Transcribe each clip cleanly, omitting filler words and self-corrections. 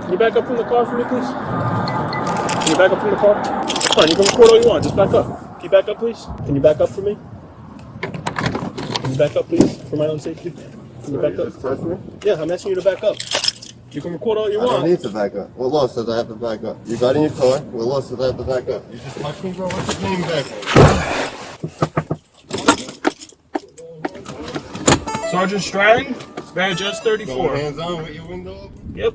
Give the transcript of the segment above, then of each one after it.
Can you back up from the car for me, please? Can you back up from the car? That's fine. You can record all you want. Just back up. Can you back up, please? Can you back up for me? Can you back up, please, for my own safety? Can you back up? Yeah, I'm asking you to back up. You can record all you want. I don't need to back up. What law says I have to back up? You got in your car. What law says I have to back up? You just touched me, bro. What's your name back? Sergeant Stratton, badge S34. Hands on with your window open? Yep.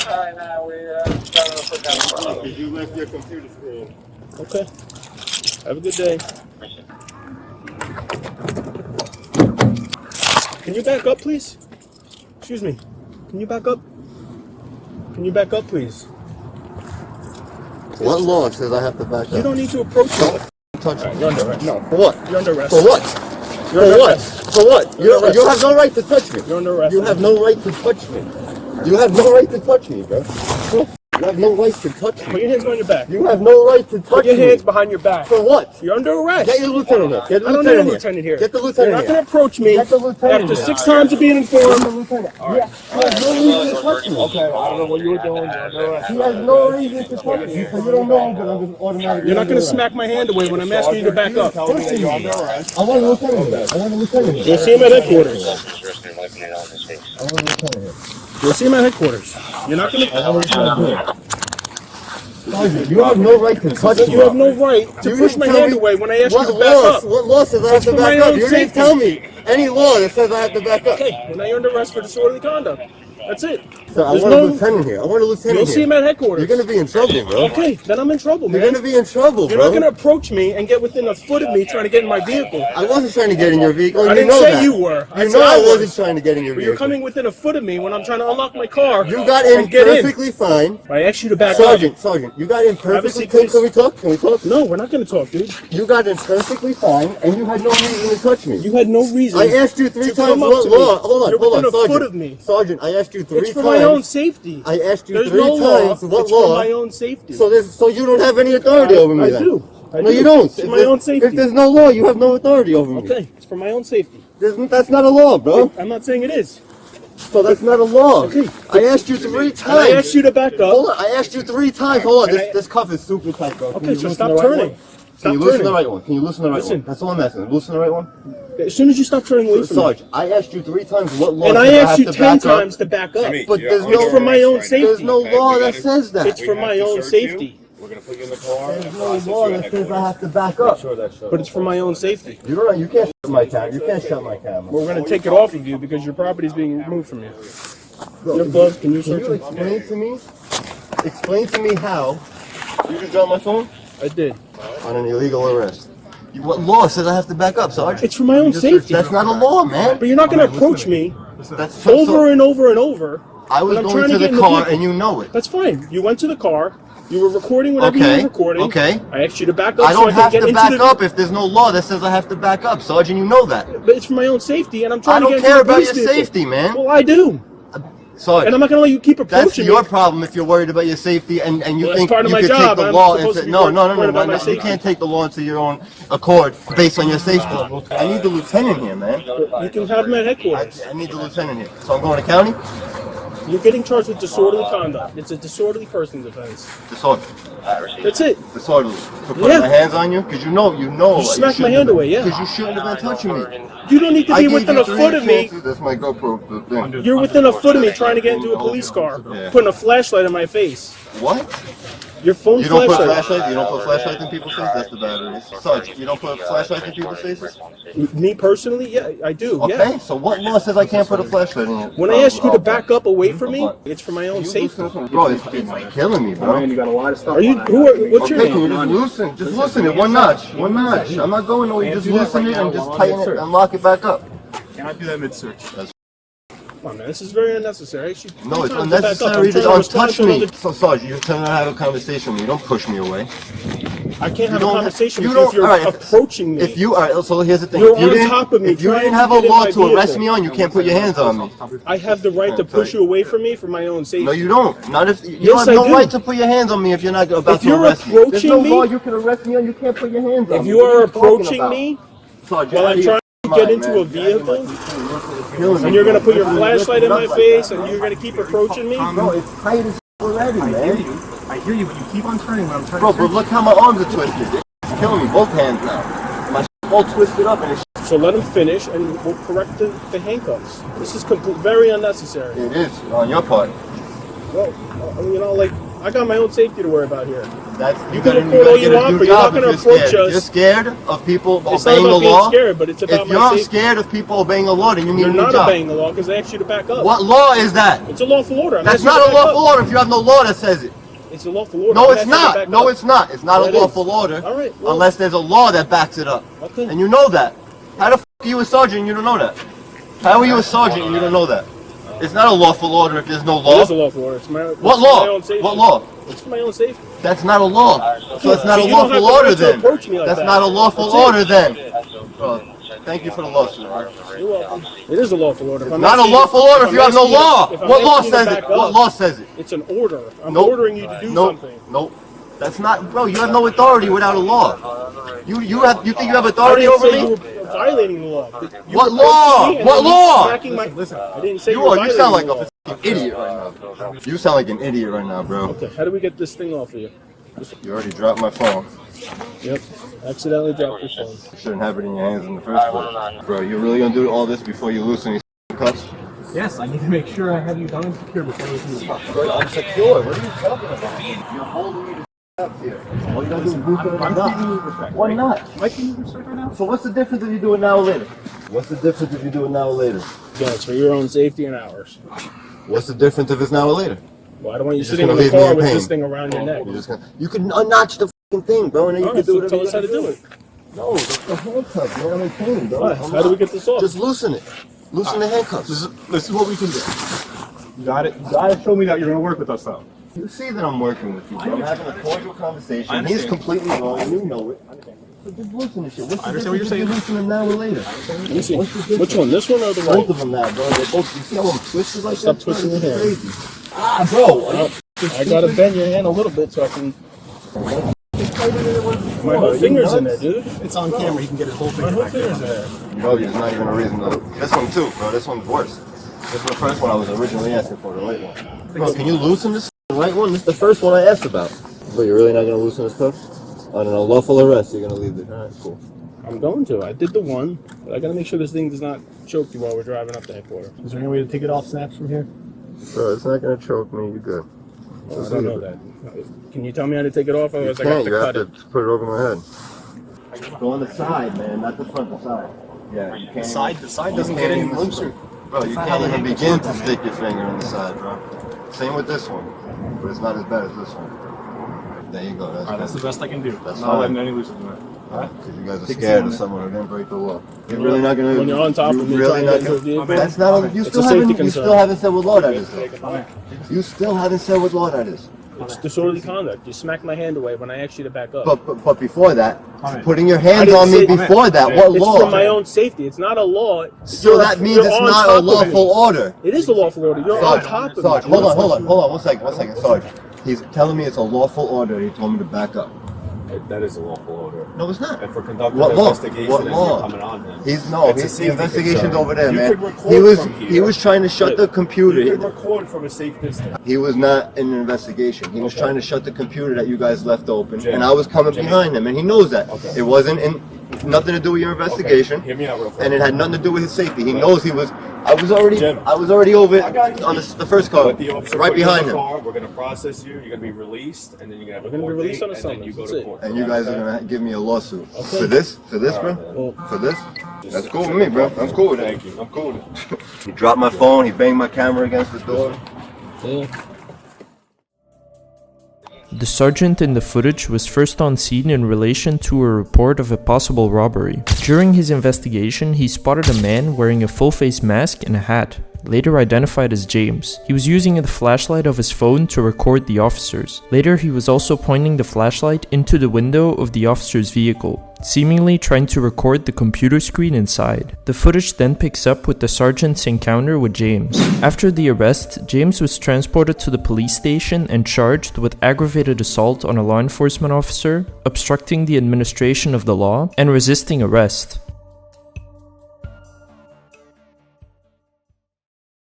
Alright, now we're trying to put down. You left your computer screen. Okay. Have a good day. Can you back up, please? Excuse me. Can you back up? Can you back up, please? What law says I have to back up? You don't need to approach me. Touch me. You're under arrest. No. For what? You're under arrest. For what? You're For under what? arrest. For what? You have no right to touch me. You're under arrest. You have no right to touch me. You have no right to touch me, bro. You have no right to touch Put me. your hands behind your back. You have no right to touch me. Put your hands behind your back. For what? You're under arrest. Get your lieutenant here. Get the I don't need a lieutenant lieutenant here. Get the You're lieutenant not here. going to approach me Get the lieutenant after here. 6 times of being Get the informed. lieutenant. Yeah. He has no reason to touch me. Okay, I don't know what you were doing. He has no reason to touch me, so you don't know I'm going to automatically. You're not going to smack my hand away when I'm asking you to back up. I want a lieutenant here. I want a lieutenant here. You'll see him at headquarters. I want a lieutenant here. You'll see him at headquarters. You're not going to. I want a lieutenant here. Sergeant, you have no right to touch me. You have no right to push my hand away when I ask you to back up. What law says I have to for my back up? own You didn't safety. tell me any law that says I have to back up. Okay, well now you're under arrest for disorderly conduct. That's it. So I There's want a no- lieutenant here. I want a lieutenant You'll here. see him at headquarters. You're going to be in trouble, bro. Okay, then I'm in trouble, man. You're going to be in trouble, You're bro. not going to approach me and get within a foot of me trying to get in my vehicle. I wasn't trying to get in your vehicle. And I you didn't know say that. you were. I You said know I I was. wasn't trying to get in your But vehicle. you're coming within a foot of me when I'm trying to unlock my car. You got in and get perfectly fine. I asked you to back Sergeant, you got in Have a perfectly seat, fine. please. Can we talk? Can we talk? up. No, we're not going to talk, dude. You got in perfectly fine, and you had no reason to touch me. You had no reason. I asked you 3 to times come up what to me. law. Hold You're on, within a Sergeant. foot of me. Sergeant, I asked you 3 It's times. for my own safety. I asked you There's 3 no law. times what It's law. for my own safety. So you don't have any authority over me I then? do. No, you don't. It's for my own safety. If there's no law, you have no authority over me. Okay, it's for my own safety. That's not a law, bro. I'm not saying it is. So that's not a law. Okay. I asked you 3 times. And I asked you to back up. Hold on, I asked you 3 times. Hold on, And this cuff is super tight, bro. Can Okay, you so loosen stop the right turning. one? Stop Can you loosen turning. the right one? Can you loosen the right Listen. one? That's all I'm asking. Loosen the right one? As soon as you stop turning away from me. Sarge, I asked you 3 times what law And says I have asked you to 10 back up. times to back up. But there's no, It's for my own safety. there's no law that says that. It's for my own safety. We're gonna put you in the car. There's no law that says I have to back up. But it's for my own safety. You can't shut my camera. You can't shut my camera. We're going to take it off of you because your property is being removed from you. Your gloves, can you Can search you it? explain to me how you just dropped my phone I did. on an illegal arrest? What law says I have to back up, Sarge? It's for my own safety. That's not a law, man. But you're not going to approach me That's over and over and over. I was when I'm going trying to get the in car, vehicle. and you know it. That's fine. You went to the car. You were recording whatever you Okay, were recording. okay. I asked you to back up I so don't I have could to get back into the... up if there's no law that says I have to back up, Sarge, and you know that. But it's for my own safety, and I'm I trying to don't get care into the about police your vehicle. safety, man. Well, I do. Sarge, And I'm not going to let you keep that's approaching your me. problem if you're worried about your safety and you Well, think that's part of you my could job. take the I'm law supposed to and be no, worried about my you safety. can't take the law into your own accord based on your safety. I need the lieutenant here, man. You can have him at headquarters. I need the lieutenant here. So I'm going to county? You're getting charged with disorderly conduct. It's a disorderly person's offense. Disorderly. That's it. Disorderly. For putting Yeah. my hands on you? Because you know. You smacked my hand away, yeah. Because you shouldn't have been touching me. You don't need to I be gave within you a 3 foot of me. chances. That's my GoPro thing. You're within a foot of me trying to get into a police car, putting a flashlight in my face. What? Your phone You don't put flashlight. flashlights? You don't put flashlights in people's faces? That's the batteries. Sarge, you don't put flashlights in people's faces? Me personally, yeah, I do. Okay, Yeah. so what law says I can't put a flashlight in it? When I ask you to back up away from me, it's for my own safety. Bro, it's killing me, bro. Are you? What's your Okay, can you name? just loosen it, one notch. I'm not going nowhere, just loosen it and just tighten it and lock it back up. Can I do that mid-search? Come on, man, this is very unnecessary. No, it's unnecessary to untouch me. So, Sarge, you're trying to have a conversation with me. Don't push me away. I can't have a don't- conversation you with you if don't- you're alright, approaching me. If you are, so here's the thing. You're If you on didn't- top of me If you trying didn't to have a get in law my to arrest vehicle. me on, you can't put your hands on me. I have the right to push you away from me for my own safety. No, you don't. Not if you Yes, have I no do. right to put your hands on me if you're not about If to you're arrest me. There's no approaching me- law you can arrest me on. You can't put your hands on me. If you What are you talking approaching about? me Sarge, while how I'm do you- trying get into a vehicle and you're gonna put your flashlight in my face and you're gonna keep approaching me? Bro, it's tight as already, man. I hear you, but you keep on turning when I'm turning. Bro, but look how my arms are twisted. It's killing me, both hands now. My all twisted up and it's So let him finish and we'll correct the handcuffs. This is very unnecessary. It is on your part. Well, you know, like, I got my own safety to worry about here. You can report all you want, but you're not going to approach us. You're scared of people It's obeying not the about being law? scared, but it's about If my you're safety. scared of people obeying the law, then you need You're a new not job. obeying the law because they asked you to back up. What law is that? It's a lawful order. I'm That's asking you not to a back lawful up. order if you have no law that says it. It's a lawful order. No, I'm it's asking you to not. back No, up. it's not. It's not Yeah, a it is. lawful order All right, well- unless there's a law that backs it up. Okay. And you know that. How the f are you a sergeant and you don't know that? How are you a sergeant and you don't know that? It's not a lawful order if there's no It law. is a lawful order. It's What for my law? own safety. What law? It's for my own safety. That's not a law. So it's not So a you don't have lawful the right order to then. approach me like That's that. not a lawful That's it. order then. Bro, thank you for the lawsuit. Man. You're welcome. It is a lawful order. Not a lawful order if you have no law. If I'm What law asking you to says it? back What up, law says it? It's an order. I'm Nope. ordering you to do Nope. something. Nope. That's not, bro. You have no authority without a law. You think you have I authority didn't over say you me? were violating the law. You What were law? approaching me and What then law? smacking my- Listen. I didn't say you You were are. You violating sound like the a law. fucking idiot right now. You sound like an idiot right now, bro. Okay, how do we get this thing off of you? You already dropped my phone. Yep, accidentally dropped your phone. You shouldn't have it in your hands in the first place. Bro, you really gonna do all this before you loosen these cuffs? Yes, I need to make sure I have you done and secure before you do the Bro, I'm secure. What are you talking about? You're holding me up here. All you gotta do is boot it I'm up. giving you respect. Why not? Am I giving you respect right now? So what's the difference if you do it now or later? What's the difference if you do it now or later? Yeah, it's for your own safety and ours. What's the difference if it's now or later? Well, I don't want you You're just sitting in gonna the leave me car in with pain. this thing around your neck. You can unnotch the fucking thing, bro, and then you All can right, do so whatever tell you us how to gotta do it. No, that's the handcuff, man. I'm in pain, bro. What? How do we get this off? Just loosen it. Loosen the handcuffs. This is what we can do. You gotta show me that you're gonna work with us though. You see that I'm working with you, bro. I'm having a cordial I conversation. understand. He's completely wrong, and you know it. So just loosen the shit. What's the I understand what difference you're if saying. you loosen them now or later? Let me see. What's the difference? Which one? This one or the right? Both of them now, bro. They're both. You see how I'm twisted like Stop that? twisting your hand. Crazy. Ah, bro. Oh, I gotta bend your hand a little bit so I can. My whole finger's in there, dude. It's on camera. He can get his whole My finger whole back there. finger's in there. Bro, there's not even a reason to. This one too, bro. This one's worse. This is the first one I was originally asking for, the right one. Bro, can you loosen this right one? This is the first one I asked about. But you're really not gonna loosen this cuff? On an unlawful arrest, you're gonna leave it. Alright, cool. I'm going to. I did the one, but I gotta make sure this thing does not choke you while we're driving up to headquarters. Is there any way to take it off snaps from here? Bro, it's not gonna choke me. You're good. Oh, I don't know that. Can you tell me how to take it off? You Otherwise, I got can't. to You have cut to it. put it over my head. Go on the side, man. Not the front. The side. Yeah. You can't. The side doesn't get any looser. Bro, you can't even begin to stick your finger in the side, bro. Same with this one, but it's not as bad as this one. There you go. Alright, that's the best I can do. That's not letting fine. any looser than that. Alright? Because you guys are Take scared it of easy. someone who didn't break the law. You're really not gonna. When you're on top of me really trying to not get into a gonna. vehicle. That's not. You It's still a safety haven't. You concern. still haven't said what law that is. Though. You still haven't said what law that is. It's disorderly conduct. You smacked my hand away when I asked you to back up. But before that, Alright. putting your I hands didn't on me say- before that, what It's law? for my own safety. It's not a law. So You're- that means you're it's on not top a of me. lawful order. It is a lawful order. You're on top of Sarge, me. hold on, one second, Sarge. He's telling me it's a lawful order. He told me to back up. That is a lawful order. No, it's not. And for conducting What an law? investigation What and law? you're coming on him. He's It's a the safety investigation's concern. over there, You man. could record He was from here. he was trying to shut the You computer. can record from a safe distance. He was not in an investigation. He was Okay. trying to shut the computer that you guys left open, Jim. and I was coming Jimmy. behind him, and he knows that. Okay. It wasn't in nothing to do with your investigation, Hear me out real quick. and it had nothing to do with his safety. He knows he was. I was already Jim. over I got you. on the first car, Let the officer right put you in behind the him. car. We're going to process you. You're going to be released, and then you're going to have We're a gonna be court released date, on a and then summons. you go That's to it. court. And you guys are gonna give me a lawsuit Okay. for this, bro. Well, For this? That's cool with me, bro. I'm cool with it. Thank you. I'm cool with it. He dropped my phone. He banged my camera against the door. yeah. The sergeant in the footage was first on scene in relation to a report of a possible robbery. During his investigation, he spotted a man wearing a full-face mask and a hat, later identified as James. He was using the flashlight of his phone to record the officers. Later, he was also pointing the flashlight into the window of the officer's vehicle, seemingly trying to record the computer screen inside. The footage then picks up with the sergeant's encounter with James. After the arrest, James was transported to the police station and charged with aggravated assault on a law enforcement officer, obstructing the administration of the law, and resisting arrest.